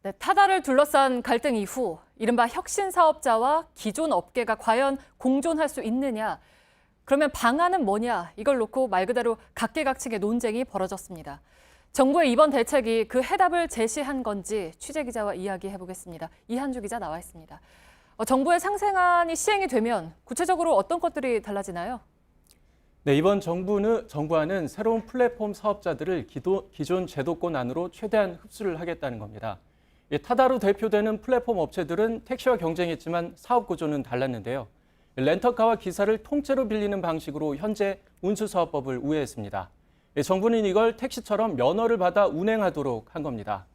네, 타다를 둘러싼 갈등 이후 이른바 혁신 사업자와 기존 업계가 과연 공존할 수 있느냐? 그러면 방안은 뭐냐? 이걸 놓고 말 그대로 각계각층의 논쟁이 벌어졌습니다. 정부의 이번 대책이 그 해답을 제시한 건지 취재 기자와 이야기해 보겠습니다. 이한주 기자 나와 있습니다. 정부의 상생안이 시행이 되면 구체적으로 어떤 것들이 달라지나요? 네, 이번 정부안은 새로운 플랫폼 사업자들을 기존 제도권 안으로 최대한 흡수를 하겠다는 겁니다. 타다로 대표되는 플랫폼 업체들은 택시와 경쟁했지만 사업 구조는 달랐는데요. 렌터카와 기사를 통째로 빌리는 방식으로 현재 운수사업법을 우회했습니다. 정부는 이걸 택시처럼 면허를 받아 운행하도록 한 겁니다.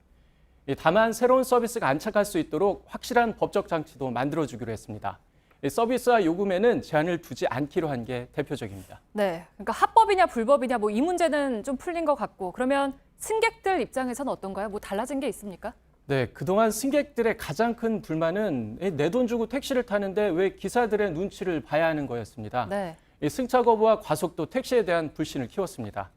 다만 새로운 서비스가 안착할 수 있도록 확실한 법적 장치도 만들어주기로 했습니다. 서비스와 요금에는 제한을 두지 않기로 한 게 대표적입니다. 네, 그러니까 합법이냐 불법이냐 이 문제는 좀 풀린 것 같고 그러면 승객들 입장에서는 어떤가요? 달라진 게 있습니까? 네, 그동안 승객들의 가장 큰 불만은 내 돈 주고 택시를 타는데 왜 기사들의 눈치를 봐야 하는 거였습니다. 네. 승차 거부와 과속도 택시에 대한 불신을 키웠습니다.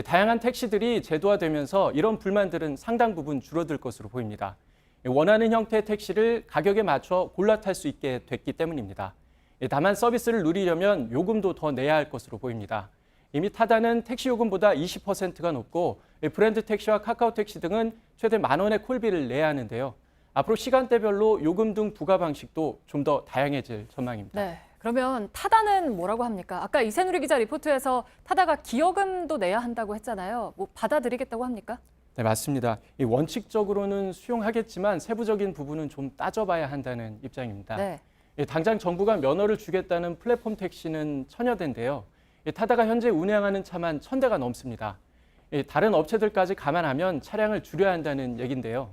다양한 택시들이 제도화되면서 이런 불만들은 상당 부분 줄어들 것으로 보입니다. 원하는 형태의 택시를 가격에 맞춰 골라 탈 수 있게 됐기 때문입니다. 다만 서비스를 누리려면 요금도 더 내야 할 것으로 보입니다. 이미 타다는 택시 요금보다 20%가 높고 브랜드 택시와 카카오 택시 등은 최대 10,000원의 콜비를 내야 하는데요. 앞으로 시간대별로 요금 등 부과 방식도 좀 더 다양해질 전망입니다. 네, 그러면 타다는 뭐라고 합니까? 아까 이세누리 기자 리포트에서 타다가 기여금도 내야 한다고 했잖아요. 받아들이겠다고 합니까? 네, 맞습니다. 원칙적으로는 수용하겠지만 세부적인 부분은 좀 따져봐야 한다는 입장입니다. 네. 당장 정부가 면허를 주겠다는 플랫폼 택시는 1,000여 대인데요. 타다가 현재 운행하는 차만 1,000대가 넘습니다. 다른 업체들까지 감안하면 차량을 줄여야 한다는 얘긴데요.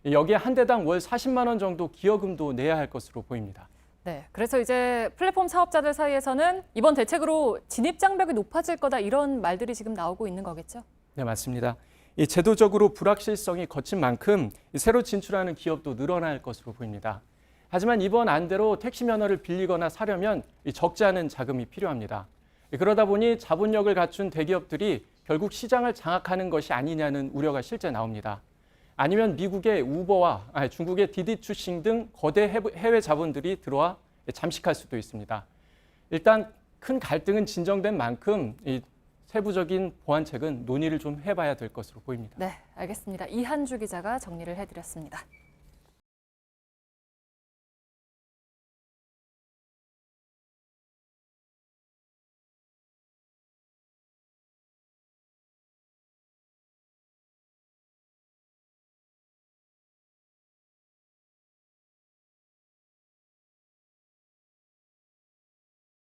여기에 한 대당 월 40만 원 정도 기여금도 내야 할 것으로 보입니다. 네, 그래서 이제 플랫폼 사업자들 사이에서는 이번 대책으로 진입 장벽이 높아질 거다 이런 말들이 지금 나오고 있는 거겠죠? 네, 맞습니다. 제도적으로 불확실성이 거친 만큼 새로 진출하는 기업도 늘어날 것으로 보입니다. 하지만 이번 안대로 택시 면허를 빌리거나 사려면 적지 않은 자금이 필요합니다. 그러다 보니 자본력을 갖춘 대기업들이 결국 시장을 장악하는 것이 아니냐는 우려가 실제 나옵니다. 아니면 미국의 우버와 중국의 디디추싱 등 거대 해외 자본들이 들어와 잠식할 수도 있습니다. 일단 큰 갈등은 진정된 만큼 이 세부적인 보완책은 논의를 좀 해봐야 될 것으로 보입니다. 네, 알겠습니다. 이한주 기자가 정리를 해드렸습니다.